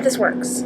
this works.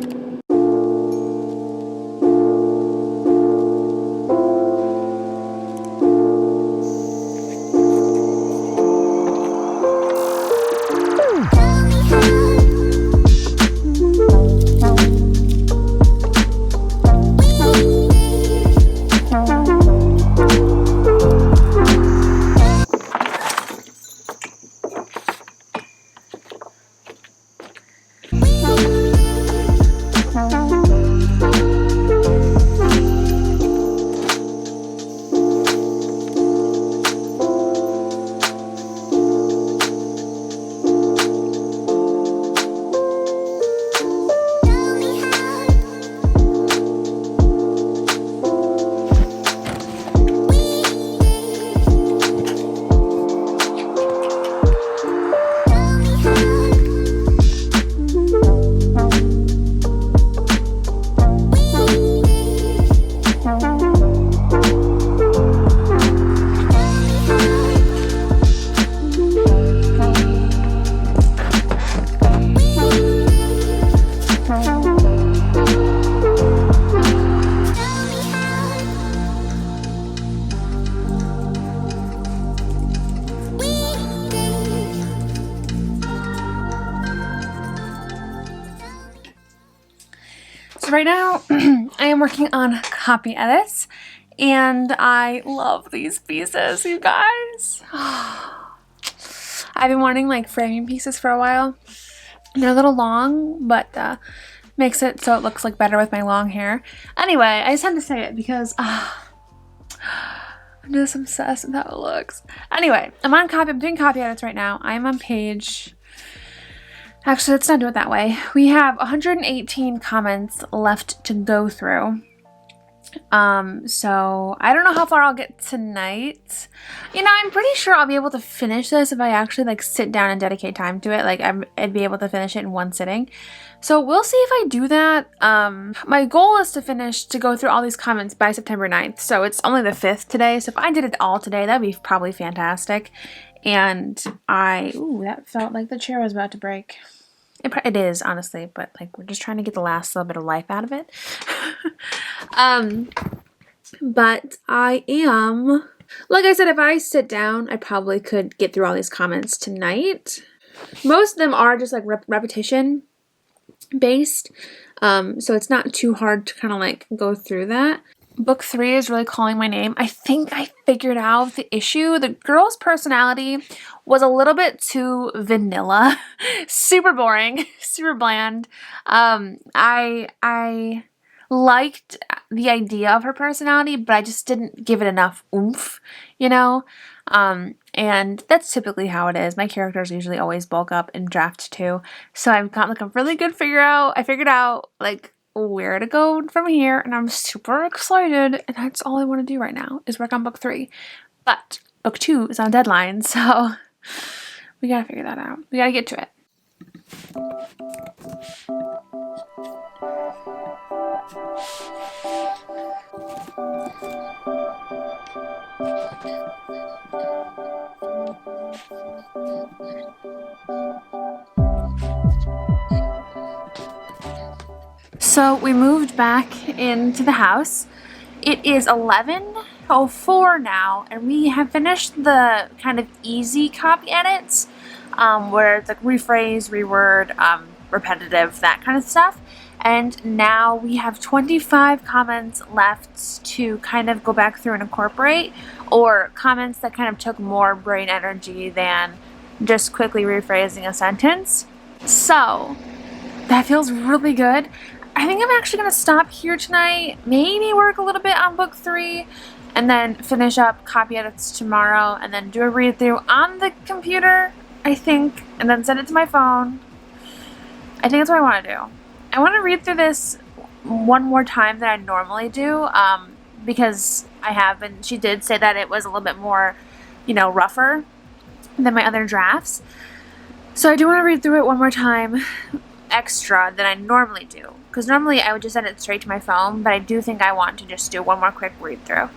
So right now, I am working on copy edits, and I love these pieces, you guys. I've been wanting like framing pieces for a while. They're a little long, but makes it so it looks like better with my long hair. Anyway, I just had to say it because I'm just obsessed with how it looks. Anyway, I'm doing copy edits right now. I'm on page... Actually, let's not do it that way. We have 118 comments left to go through. So I don't know how far I'll get tonight. You know, I'm pretty sure I'll be able to finish this if I actually like sit down and dedicate time to it. Like I'd be able to finish it in one sitting. So we'll see if I do that. My goal is to go through all these comments by September 9th. So it's only the 5th today. So if I did it all today, that'd be probably fantastic. And ooh, that felt like the chair was about to break. It is, honestly, but like we're just trying to get the last little bit of life out of it. But I am, like I said, if I sit down, I probably could get through all these comments tonight. Most of them are just like repetition based, so it's not too hard to kind of like go through that. Book 3 is really calling my name. I think I figured out the issue. The girl's personality was a little bit too vanilla. Super boring, super bland. I liked the idea of her personality, but I just didn't give it enough oomph, you know? And that's typically how it is. My characters usually always bulk up in draft 2. So I've got like a really good I figured out like where to go from here, and I'm super excited, and that's all I want to do right now is work on book 3. But book 2 is on deadline, so we gotta figure that out. We gotta get to it. So we moved back into the house. It is 11:04 now, and we have finished the kind of easy copy edits, where it's like rephrase, reword, repetitive, that kind of stuff. And now we have 25 comments left to kind of go back through and incorporate, or comments that kind of took more brain energy than just quickly rephrasing a sentence. So that feels really good. I think I'm actually going to stop here tonight, maybe work a little bit on book 3, and then finish up copy edits tomorrow, and then do a read through on the computer, I think, and then send it to my phone. I think that's what I want to do. I want to read through this one more time than I normally do, because I have, and she did say that it was a little bit more, you know, rougher than my other drafts. So I do want to read through it one more time extra than I normally do, because normally I would just send it straight to my phone, but I do think I want to just do one more quick read through,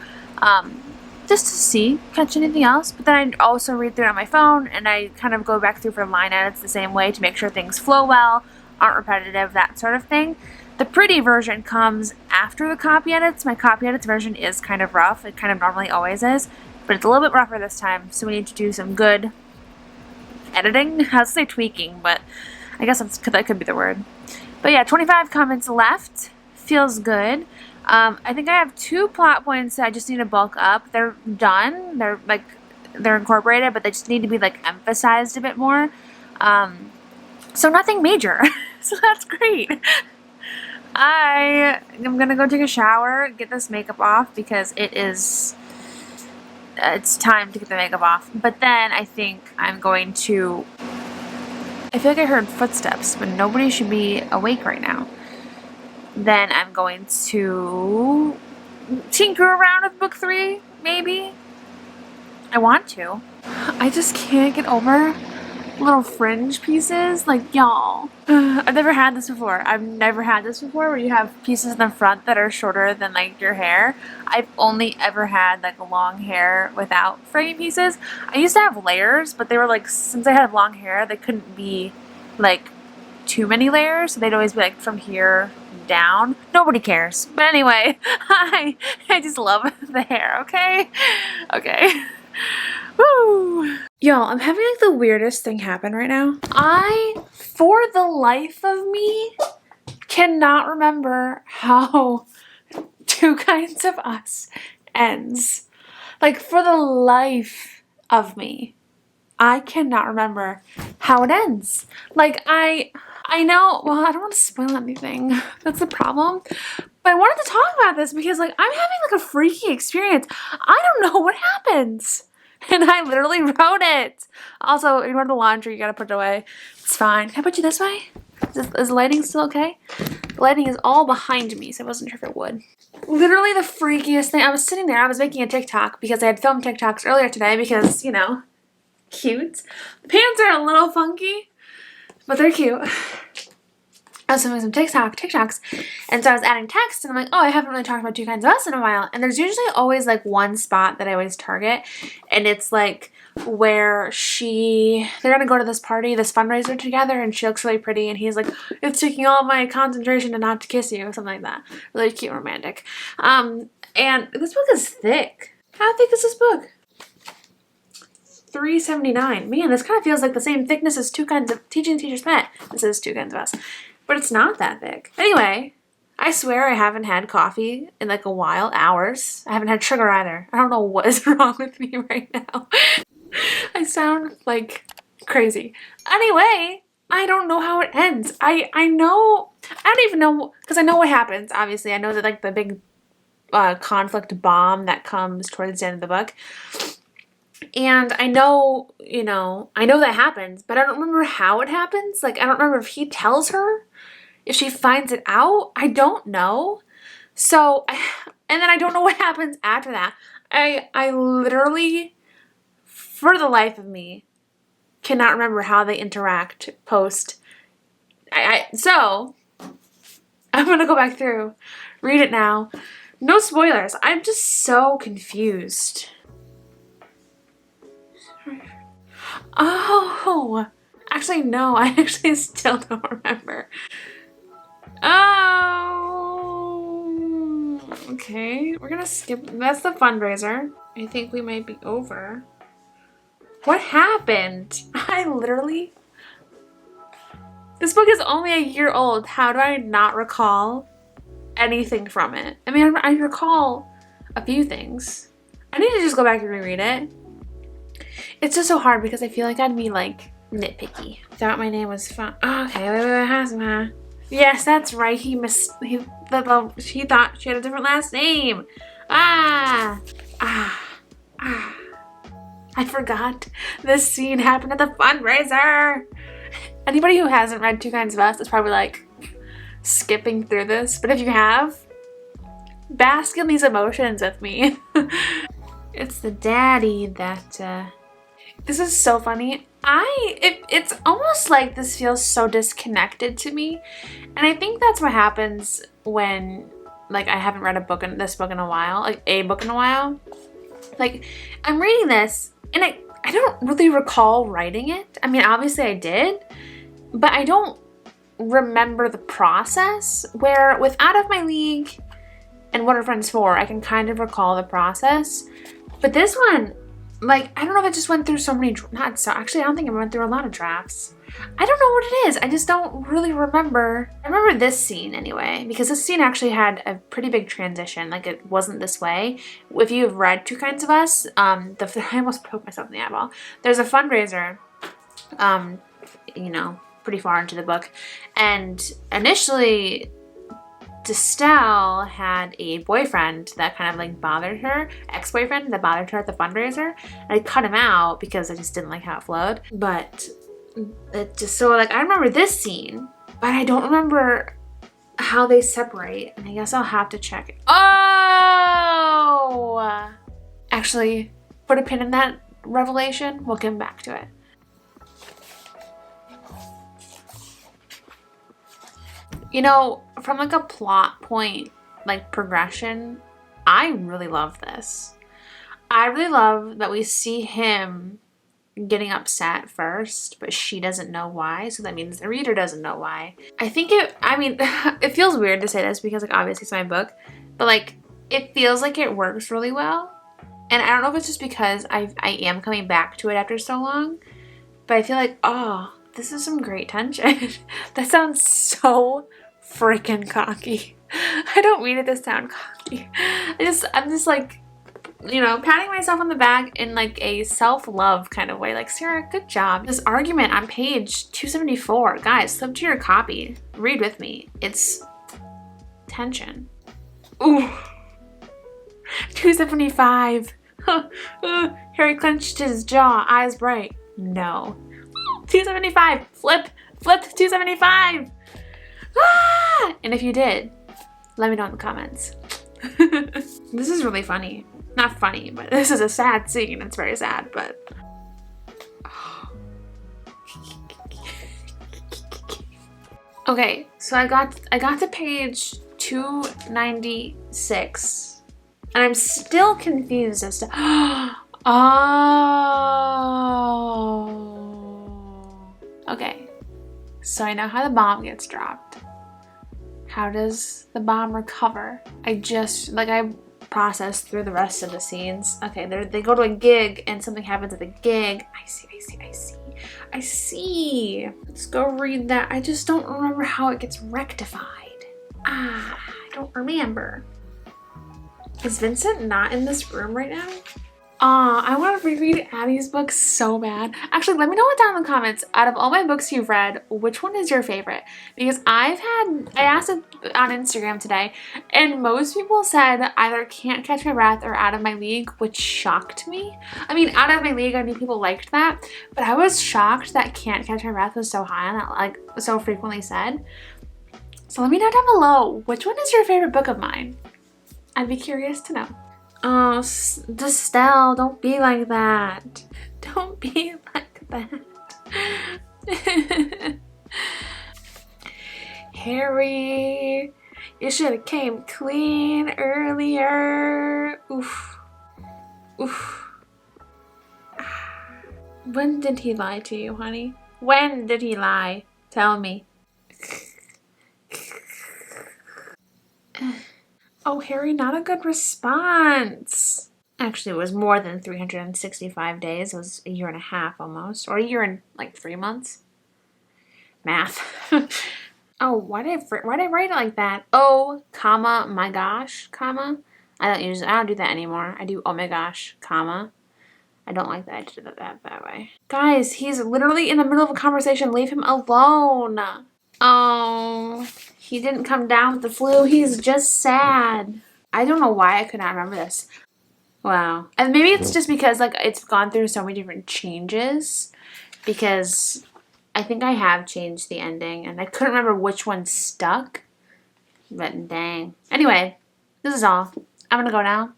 just to see, catch anything else. But then I also read through it on my phone, and I kind of go back through for line edits the same way to make sure things flow well, aren't repetitive, that sort of thing. The pretty version comes after the copy edits. My copy edits version is kind of rough. It kind of normally always is, but it's a little bit rougher this time, so we need to do some good editing. I was say tweaking, but I guess that could be the word. But yeah, 25 comments left. Feels good. I think I have 2 plot points that I just need to bulk up. They're done. They're incorporated, but they just need to be like emphasized a bit more. So nothing major. So that's great. I am gonna go take a shower, get this makeup off because it's time to get the makeup off. But then I think I'm going to, I feel like I heard footsteps, but nobody should be awake right now. Then I'm going to tinker around with book 3, maybe. I want to. I just can't get over little fringe pieces. Like, y'all. I've never had this before. Where you have pieces in the front that are shorter than like your hair. I've only ever had like long hair without fraying pieces. I used to have layers, but they were like, since I had long hair, they couldn't be like too many layers. So they'd always be like from here down. Nobody cares. But anyway, I just love the hair, okay? Okay. Woo! Y'all, I'm having like the weirdest thing happen right now. I, for the life of me, cannot remember how Two Kinds of Us ends. Like, for the life of me, I cannot remember how it ends. Like, I know, well, I don't want to spoil anything. That's the problem. But I wanted to talk about this because, like, I'm having, like, a freaky experience. I don't know what happens. And I literally wrote it. Also, ignore the laundry. You gotta put it away. It's fine. Can I put you this way? Is the lighting still okay? The lighting is all behind me, so I wasn't sure if it would. Literally the freakiest thing. I was sitting there. I was making a TikTok because I had filmed TikToks earlier today because, you know, cute. The pants are a little funky, but they're cute. I was filming some TikToks, and so I was adding text, and I'm like, oh, I haven't really talked about Two Kinds of Us in a while, and there's usually always, like, one spot that I always target, and it's, like, where they're gonna go to this party, this fundraiser together, and she looks really pretty, and he's like, it's taking all my concentration to not to kiss you, something like that. Really cute and romantic. And this book is thick. How thick is this book? 379. Man, this kind of feels like the same thickness as Two Kinds of Teaching Teachers Met. This is Two Kinds of Us. But it's not that thick. Anyway, I swear I haven't had coffee in like a while, hours. I haven't had sugar either. I don't know what is wrong with me right now. I sound like crazy. Anyway, I don't know how it ends. I don't even know, because I know what happens, obviously. I know that like the big conflict bomb that comes towards the end of the book. And I know, I know that happens, but I don't remember how it happens. Like, I don't remember if he tells her, if she finds it out. I don't know. So, and then I don't know what happens after that. I literally, for the life of me, cannot remember how they interact post. So, I'm going to go back through, read it now. No spoilers. I'm just so confused. Oh, actually, no, I actually still don't remember. Oh, okay, we're gonna skip. That's the fundraiser. I think we might be over. What happened? This book is only a year old. How do I not recall anything from it? I mean, I recall a few things. I need to just go back and reread it. It's just so hard because I feel like I'd be like nitpicky. Thought my name was fun. Oh, okay, wait. Yes, that's right. He thought she had a different last name. I forgot this scene happened at the fundraiser. Anybody who hasn't read Two Kinds of Us is probably like skipping through this, but if you have, bask in these emotions with me. It's the daddy that, this is so funny. It's almost like this feels so disconnected to me. And I think that's what happens when, like, I haven't read this book in a while. Like, a book in a while. Like, I'm reading this, and I don't really recall writing it. I mean, obviously I did. But I don't remember the process, where with Out of My League and What Are Friends For, I can kind of recall the process. But this one, like, I don't know if I just went through so many, actually, I don't think I went through a lot of drafts. I don't know what it is. I just don't really remember. I remember this scene anyway, because this scene actually had a pretty big transition. Like, it wasn't this way. If you have read Two Kinds of Us, I almost poked myself in the eyeball. There's a fundraiser, you know, pretty far into the book. And initially, Estelle had a boyfriend that kind of like bothered her, ex-boyfriend that bothered her at the fundraiser. And I cut him out because I just didn't like how it flowed. But it just, so like, I remember this scene, but I don't remember how they separate. And I guess I'll have to check it. Oh! Actually, put a pin in that revelation. We'll come back to it. You know, from like a plot point, like progression, I really love this. I really love that we see him getting upset first, but she doesn't know why. So that means the reader doesn't know why. I think it feels weird to say this because like obviously it's my book, but like it feels like it works really well. And I don't know if it's just because I am coming back to it after so long, but I feel like, oh, this is some great tension. That sounds so freaking cocky. I don't mean it to sound cocky. I'm just like, you know, patting myself on the back in like a self-love kind of way. Like, Sarah, good job. This argument on page 274. Guys, flip to your copy. Read with me. It's tension. Ooh. 275. Harry clenched his jaw, eyes bright. No. 275. Flip to 275. Ah! And if you did, let me know in the comments. This is really funny. Not funny, but this is a sad scene. It's very sad, but... Okay, so I got to page 296, and I'm still confused as to... Oh. Okay, so I know how the bomb gets dropped. How does the bomb recover? I processed through the rest of the scenes. Okay, they go to a gig and something happens at the gig. I see. Let's go read that. I just don't remember how it gets rectified. I don't remember. Is Vincent not in this room right now? I want to reread Addie's book so bad. Actually, let me know down in the comments, out of all my books you've read, which one is your favorite? Because I asked it on Instagram today, and most people said either Can't Catch My Breath or Out of My League, which shocked me. I mean, Out of My League, I knew people liked that, but I was shocked that Can't Catch My Breath was so high on that, like, so frequently said. So let me know down below, which one is your favorite book of mine? I'd be curious to know. Oh, Estelle, don't be like that. Don't be like that. Harry, you should have came clean earlier. Oof. When did he lie to you, honey? When did he lie? Tell me. Oh, Harry, not a good response. Actually, it was more than 365 days. It was a year and a half almost. Or a year and like 3 months. Math. Oh, why did I write it like that? Oh, comma, my gosh, comma. I don't do that anymore. I do oh my gosh, comma. I don't like that I did it that way. Guys, he's literally in the middle of a conversation. Leave him alone. Oh, he didn't come down with the flu. He's just sad. I don't know why I could not remember this. Wow. And maybe it's just because like it's gone through so many different changes, because I think I have changed the ending and I couldn't remember which one stuck. But dang. Anyway, this is all. I'm gonna go now.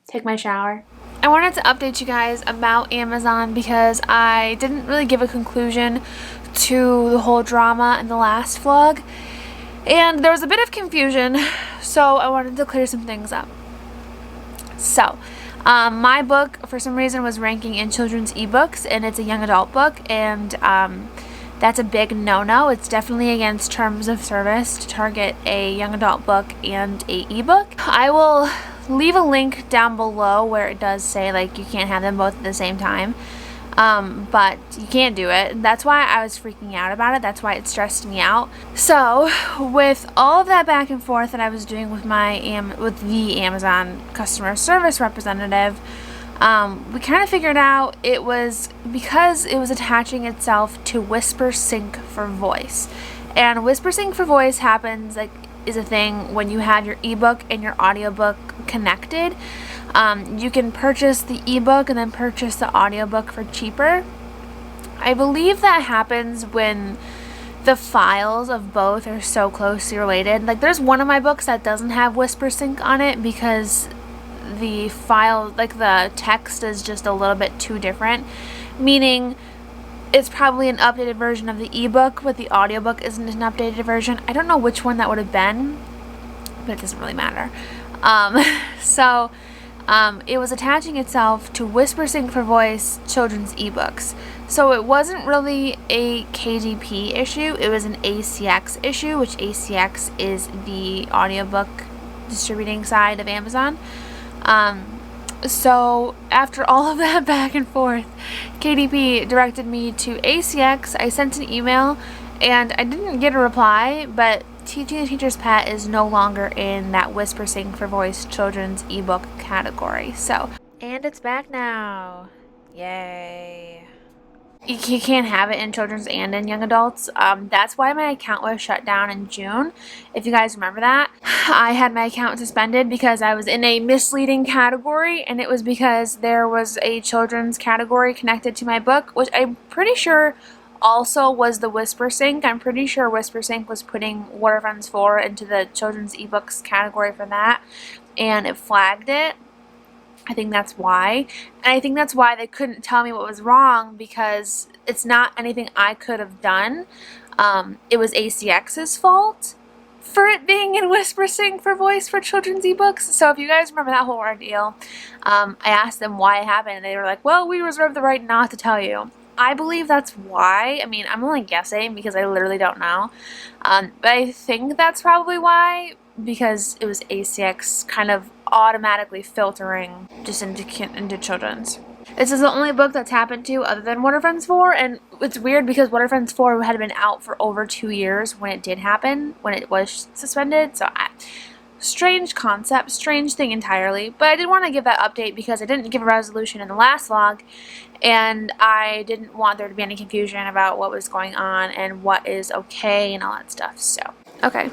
Take my shower. I wanted to update you guys about Amazon because I didn't really give a conclusion to the whole drama in the last vlog, and there was a bit of confusion, so I wanted to clear some things up. So my book for some reason was ranking in children's ebooks, and it's a young adult book, and That's a big no-no. It's definitely against terms of service to target a young adult book and a ebook. I will leave a link down below where it does say like you can't have them both at the same time. But you can't do it. That's why I was freaking out about it. That's why it stressed me out. So with all of that back and forth that I was doing with the Amazon customer service representative, we kind of figured out it was because it was attaching itself to Whisper Sync for Voice. And Whisper Sync for Voice is a thing when you have your ebook and your audiobook connected. You can purchase the ebook and then purchase the audiobook for cheaper. I believe that happens when the files of both are so closely related. Like there's one of my books that doesn't have Whisper Sync on it because the file, like the text is just a little bit too different, meaning it's probably an updated version of the ebook, but the audiobook isn't an updated version. I don't know which one that would have been, but it doesn't really matter. It was attaching itself to Whisper Sync for Voice children's ebooks. So it wasn't really a KDP issue, it was an ACX issue, which ACX is the audiobook distributing side of Amazon. So after all of that back and forth, KDP directed me to ACX. I sent an email and I didn't get a reply, but Teaching the Teacher's Pet is no longer in that Whisper Sync for Voice children's ebook category. And it's back now. Yay. You can't have it in children's and in young adults. That's why my account was shut down in June. If you guys remember that, I had my account suspended because I was in a misleading category, and it was because there was a children's category connected to my book, which I'm pretty sure also was the Whisper Sync. I'm pretty sure Whisper Sync was putting What Are Friends For into the children's ebooks category for that, and it flagged it. I think that's why. And I think that's why they couldn't tell me what was wrong, because it's not anything I could have done. It was ACX's fault for it being in Whisper Sync for Voice for children's ebooks. So if you guys remember that whole ordeal, I asked them why it happened, and they were like, well, we reserve the right not to tell you. I believe that's why. I mean, I'm only guessing because I literally don't know. But I think that's probably why, because it was ACX kind of automatically filtering just into children's. This is the only book that's happened to other than What Are Friends For, and it's weird because What Are Friends For had been out for over 2 years when it did happen, when it was suspended. So strange concept, strange thing entirely, but I did want to give that update because I didn't give a resolution in the last vlog, and I didn't want there to be any confusion about what was going on and what is okay and all that stuff. So, okay,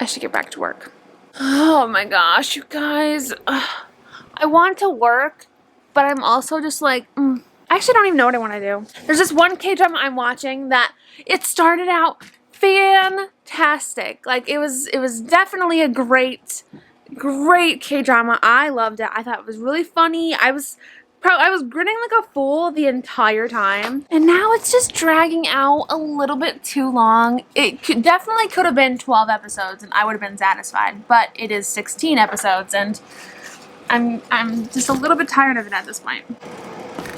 I should get back to work. Oh my gosh, you guys, I want to work, but I'm also just like, I actually don't even know what I want to do. There's this one K-drama I'm watching that it started out fantastic. Like it was definitely a great K-drama. I loved it. I thought it was really funny. I was grinning like a fool the entire time, and now it's just dragging out a little bit too long. It definitely could have been 12 episodes and I would have been satisfied, but it is 16 episodes and I'm just a little bit tired of it at this point.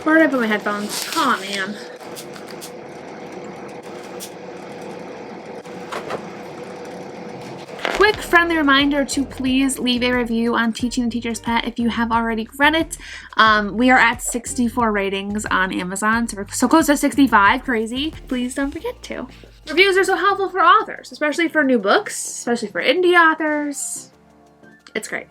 Where did I put my headphones? Oh man. Quick friendly reminder to please leave a review on Teaching the Teacher's Pet if you have already read it. We are at 64 ratings on Amazon, so we're so close to 65, crazy. Please don't forget to. Reviews are so helpful for authors, especially for new books, especially for indie authors. It's great.